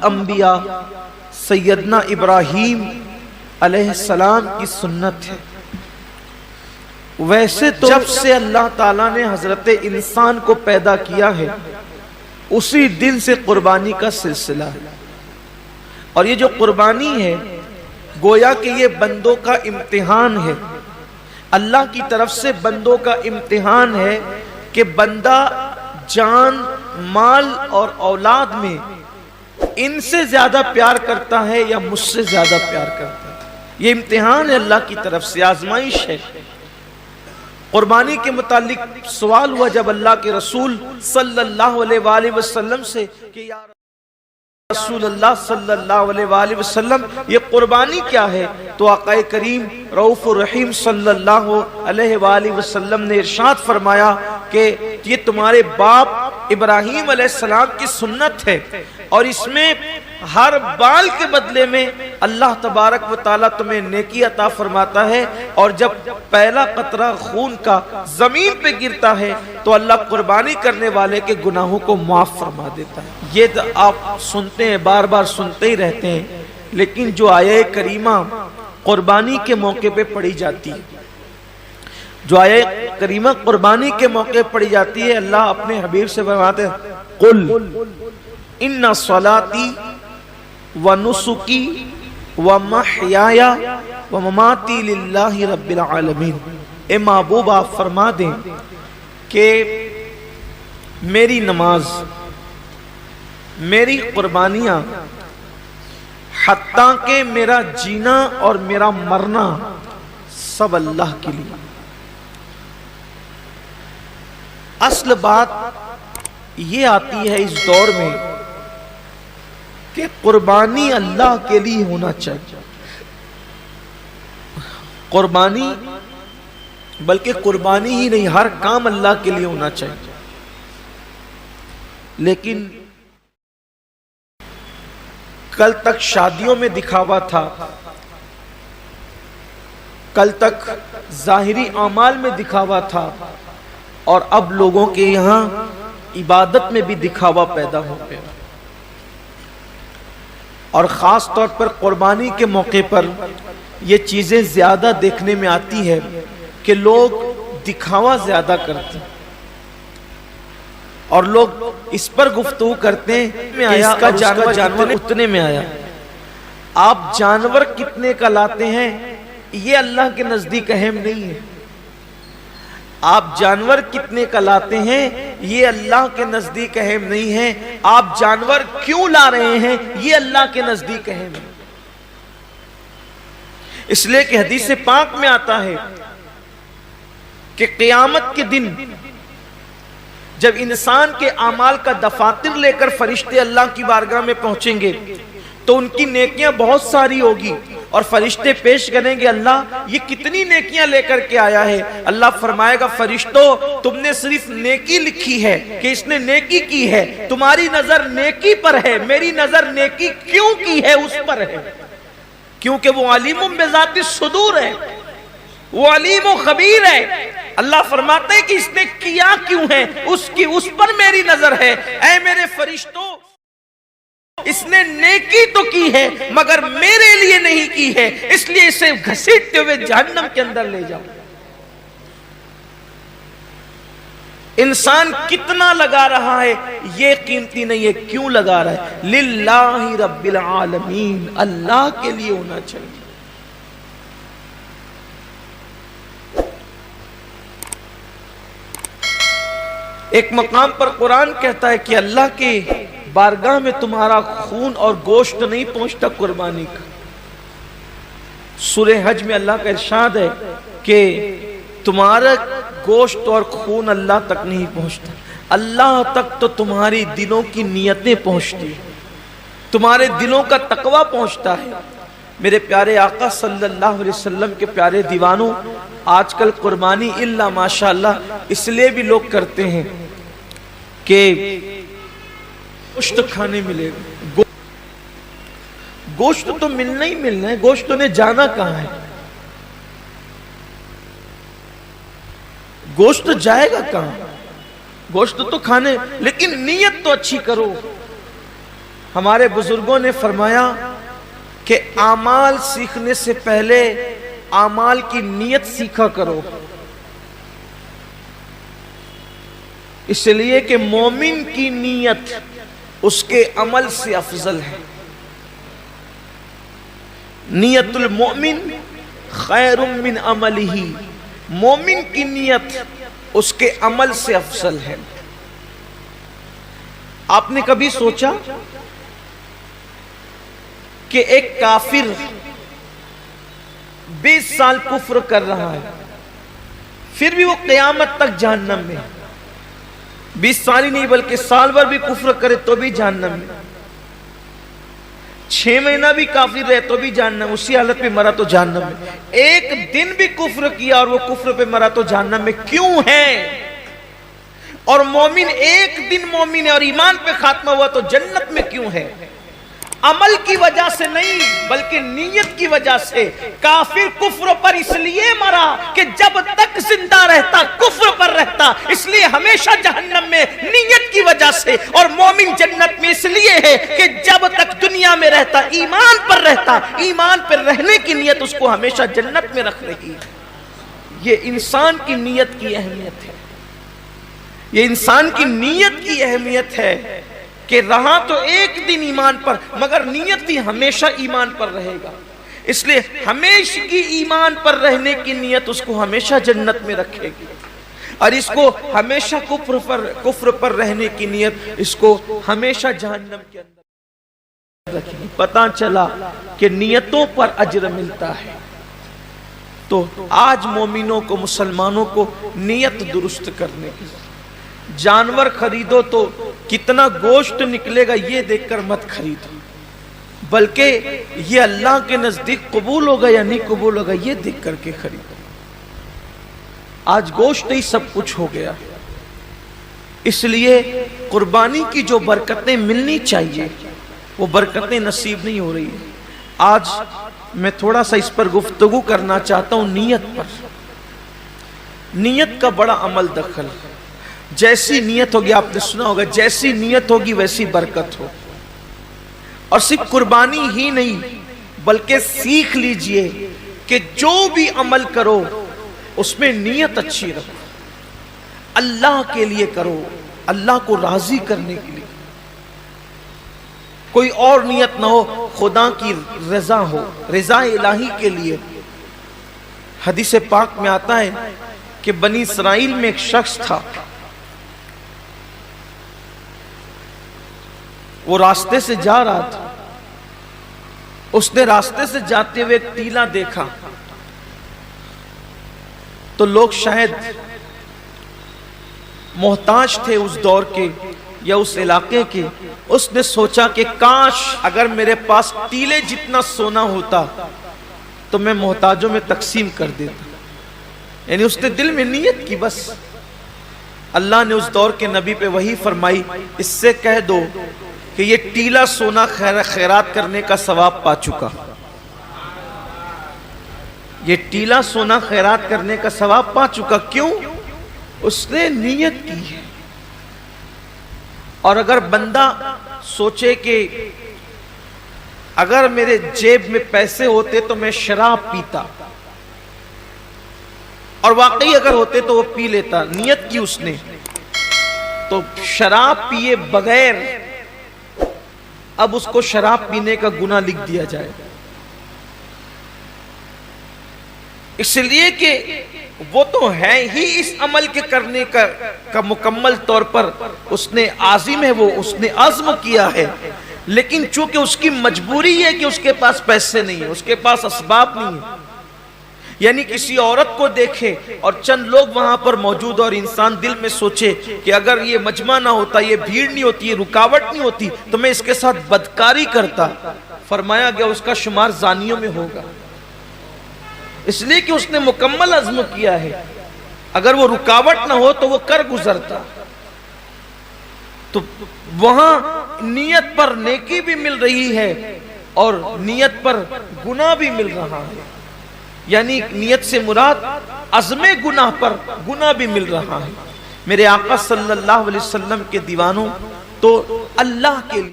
الانبیاء سیدنا ابراہیم علیہ السلام کی سنت ہے۔ ویسے تو جب سے اللہ تعالیٰ نے حضرت انسان کو پیدا کیا ہے اسی دن سے قربانی کا سلسلہ ہے، اور یہ جو قربانی ہے گویا کہ یہ بندوں کا امتحان ہے، اللہ کی طرف سے بندوں کا امتحان ہے کہ بندہ جان، مال اور اولاد میں ان سے زیادہ پیار کرتا ہے یا مجھ سے زیادہ پیار کرتا ہے۔ یہ امتحان ہے اللہ کی طرف سے، آزمائش ہے۔ قربانی کے متعلق سوال ہوا جب اللہ کے رسول صلی اللہ علیہ وآلہ وسلم سے کہ یا رسول اللہ صلی اللہ علیہ وآلہ وسلم یہ قربانی کیا ہے، تو آقا کریم رؤوف الرحیم صلی اللہ علیہ وآلہ وسلم نے ارشاد فرمایا کہ یہ تمہارے باپ ابراہیم علیہ السلام کی سنت ہے، اور اس میں ہر بال کے بدلے میں اللہ تبارک و تعالیٰ تمہیں نیکی عطا فرماتا ہے، اور جب پہلا قطرہ خون کا زمین پہ گرتا ہے تو اللہ قربانی کرنے والے کے گناہوں کو معاف فرما دیتا ہے۔ یہ آپ سنتے ہیں، بار بار سنتے ہی رہتے ہیں، لیکن جو آیہ کریمہ قربانی کے موقع پہ پڑھی جاتی ہے، جو آیہ کریمہ قربانی کے موقع پڑھی جاتی ہے، اللہ اپنے حبیب سے فرماتے ہیں قل ان صلاتی ونسکی ومحیایا ومماتی للہ رب العالمین۔ اے محبوب آپ فرما دیں کہ میری نماز، میری قربانیاں، حتیٰ کہ میرا جینا اور میرا مرنا سب اللہ کے لیے۔ اصل بات یہ آتی ہے اس دور میں کہ قربانی اللہ کے لیے ہونا چاہیے، قربانی بلکہ قربانی ہی نہیں، ہر کام اللہ کے لیے ہونا چاہیے۔ لیکن کل تک شادیوں میں دکھاوا تھا، کل تک ظاہری اعمال میں دکھاوا تھا، اور اب لوگوں کے یہاں عبادت میں بھی دکھاوا پیدا ہو گیا، اور خاص طور پر قربانی کے موقع پر یہ چیزیں زیادہ دیکھنے میں آتی ہے کہ لوگ دکھاوا زیادہ کرتے ہیں، اور لوگ اس پر گفتگو کرتے ہیں کہ اس کا جانور اتنے میں آیا۔ آپ جانور کتنے کا لاتے ہیں یہ اللہ کے نزدیک اہم نہیں ہے، آپ جانور کتنے کا لاتے ہیں یہ اللہ کے نزدیک اہم نہیں ہے، آپ جانور کیوں لا رہے ہیں یہ اللہ کے نزدیک اہم ہے۔ اس لیے کہ حدیث پاک میں آتا ہے کہ قیامت کے دن جب انسان کے اعمال کا دفاتر لے کر فرشتے اللہ کی بارگاہ میں پہنچیں گے تو ان کی نیکیاں بہت ساری ہوگی، اور فرشتے پیش کریں گے اللہ یہ کتنی نیکیاں لے کر کے آیا ہے۔ اللہ فرمائے گا فرشتوں تم نے صرف نیکی لکھی ہے کہ اس نے نیکی کی ہے، تمہاری نظر نیکی پر ہے، میری نظر نیکی کیوں کی ہے اس پر ہے، کیونکہ وہ علیم بذات الصدور ہے، وہ علیم و خبیر ہے۔ اللہ فرماتے ہیں کہ اس نے کیا کیوں ہے، اس پر میری نظر ہے۔ اے میرے فرشتوں اس نے نیکی تو کی ہے مگر میرے لیے نہیں کی ہے، اس لیے اسے گھسیٹتے ہوئے جہنم کے اندر لے جاؤ۔ انسان کتنا لگا رہا ہے یہ قیمتی نہیں ہے، کیوں لگا رہا ہے؟ للہ رب العالمین، اللہ کے لیے ہونا چاہیے۔ ایک مقام پر قرآن کہتا ہے کہ اللہ کے بارگاہ میں تمہارا خون اور گوشت نہیں پہنچتا قربانی کا۔ سورہ حج میں اللہ کا ارشاد ہے کہ تمہارا گوشت اور خون اللہ تک نہیں پہنچتا، اللہ تک تو تمہاری دلوں کی نیتیں پہنچتی، تمہارے دلوں کا تقوی پہنچتا ہے۔ میرے پیارے آقا صلی اللہ علیہ وسلم کے پیارے دیوانوں، آج کل قربانی الا ماشاءاللہ اس لیے بھی لوگ کرتے ہیں کہ گوشت کھانے ملے گا، گوشت تو ملنا ہی ملنا ہے، گوشت نے جانا کہاں ہے؟ گوشت جائے گا کہاں؟ گوشت تو کھانے، لیکن نیت تو اچھی کرو۔ ہمارے بزرگوں نے فرمایا کہ اعمال سیکھنے سے پہلے اعمال کی نیت سیکھا کرو، اس لیے کہ مومن کی نیت اس کے عمل سے افضل ہے۔ نیت المؤمن خیر من عملہ، مومن کی نیت اس کے عمل سے افضل ہے۔ آپ نے کبھی سوچا کہ ایک کافر 20 سال کفر کر رہا ہے، پھر بھی وہ قیامت تک جہنم میں، 20 سال ہی نہیں بلکہ سال بھر بھی کفر کرے تو بھی جہنم میں، 6 مہینہ بھی کافر رہے تو بھی جہنم، اسی حالت پہ مرا تو جہنم میں، ایک دن بھی کفر کیا اور وہ کفر پہ مرا تو جہنم میں کیوں ہے؟ اور مومن ایک دن مومن ہے اور ایمان پہ خاتمہ ہوا تو جنت میں کیوں ہے؟ عمل کی وجہ سے نہیں بلکہ نیت کی وجہ سے۔ کافر کفر پر اس لیے مرا کہ جب تک زندہ رہتا کفر پر رہتا، اس لیے ہمیشہ جہنم میں نیت کی وجہ سے، اور مومن جنت میں اس لیے ہے کہ جب تک دنیا میں رہتا ایمان پر رہتا، ایمان پر رہنے کی نیت اس کو ہمیشہ جنت میں رکھ رہی ہے۔ یہ انسان کی نیت کی اہمیت ہے، یہ انسان کی نیت کی اہمیت ہے کہ رہا تو ایک دن ایمان پر مگر نیت بھی ہمیشہ ایمان پر رہے گا، اس لیے ہمیشہ کی ایمان پر رہنے کی نیت اس کو ہمیشہ جنت میں رکھے گی، اور اس کو ہمیشہ کفر پر رہنے کی نیت اس کو ہمیشہ جہنم کے اندر رکھے گی۔ پتہ چلا کہ نیتوں پر اجر ملتا ہے، تو آج مومنوں کو، مسلمانوں کو نیت درست کرنے کی۔ جانور خریدو تو کتنا گوشت نکلے گا یہ دیکھ کر مت خریدو، بلکہ یہ اللہ کے نزدیک قبول ہوگا یا نہیں قبول ہوگا یہ دیکھ کر کے خریدو۔ آج گوشت ہی سب کچھ ہو گیا، اس لیے قربانی کی جو برکتیں ملنی چاہیے وہ برکتیں نصیب نہیں ہو رہی ہیں۔ آج میں تھوڑا سا اس پر گفتگو کرنا چاہتا ہوں، نیت پر۔ نیت کا بڑا عمل دخل ہے، جیسی نیت ہوگی، آپ نے سنا ہوگا جیسی نیت ہوگی ویسی برکت ہو۔ اور صرف قربانی ہی نہیں بلکہ سیکھ لیجئے کہ جو بھی عمل کرو اس میں نیت اچھی رکھو، اللہ کے لیے کرو، اللہ کو راضی کرنے کے لیے، کوئی اور نیت نہ ہو، خدا کی رضا ہو، رضا الہی کے لیے۔ حدیث پاک میں آتا ہے کہ بنی اسرائیل میں ایک شخص تھا، وہ راستے سے جا رہا تھا، اس نے راستے سے جاتے ہوئے ایک ٹیلا دیکھا، تو لوگ شاید محتاج تھے اس دور کے یا اس علاقے کے، اس نے سوچا کہ کاش اگر میرے پاس ٹیلے جتنا سونا ہوتا تو میں محتاجوں میں تقسیم کر دیتا۔ یعنی اس نے دل میں نیت کی، بس اللہ نے اس دور کے نبی پہ وحی فرمائی، اس سے کہہ دو کہ یہ ٹیلا سونا خیرات کرنے کا ثواب پا چکا، یہ ٹیلا سونا خیرات کرنے کا ثواب پا چکا۔ کیوں؟ اس نے نیت کی ہے۔ اور اگر بندہ سوچے کہ اگر میرے جیب میں پیسے ہوتے تو میں شراب پیتا، اور واقعی اگر ہوتے تو وہ پی لیتا، نیت کی اس نے، تو شراب پیے بغیر اب اس کو شراب پینے کا گناہ لکھ دیا جائے، اس لیے کہ وہ تو ہے ہی اس عمل کے کرنے کا مکمل طور پر اس نے عازم ہے، وہ اس نے عزم کیا ہے، لیکن چونکہ اس کی مجبوری ہے کہ اس کے پاس پیسے نہیں ہیں، اس کے پاس اسباب نہیں ہیں، یعنی کسی عورت کو دیکھے اور چند لوگ وہاں پر موجود اور انسان دل میں سوچے کہ اگر یہ مجمع نہ ہوتا، یہ بھیڑ نہیں ہوتی، یہ رکاوٹ نہیں ہوتی تو میں اس کے ساتھ بدکاری کرتا، فرمایا گیا اس کا شمار زانیوں میں ہوگا، اس لیے کہ اس نے مکمل عزم کیا ہے، اگر وہ رکاوٹ نہ ہو تو وہ کر گزرتا۔ تو وہاں نیت پر نیکی بھی مل رہی ہے اور نیت پر گناہ بھی مل رہا ہے، یعنی نیت سے مراد عزم گناہ پر گناہ بھی مل رہا ہے۔ میرے آقا صلی اللہ علیہ وسلم کے دیوانوں تو اللہ کے لیے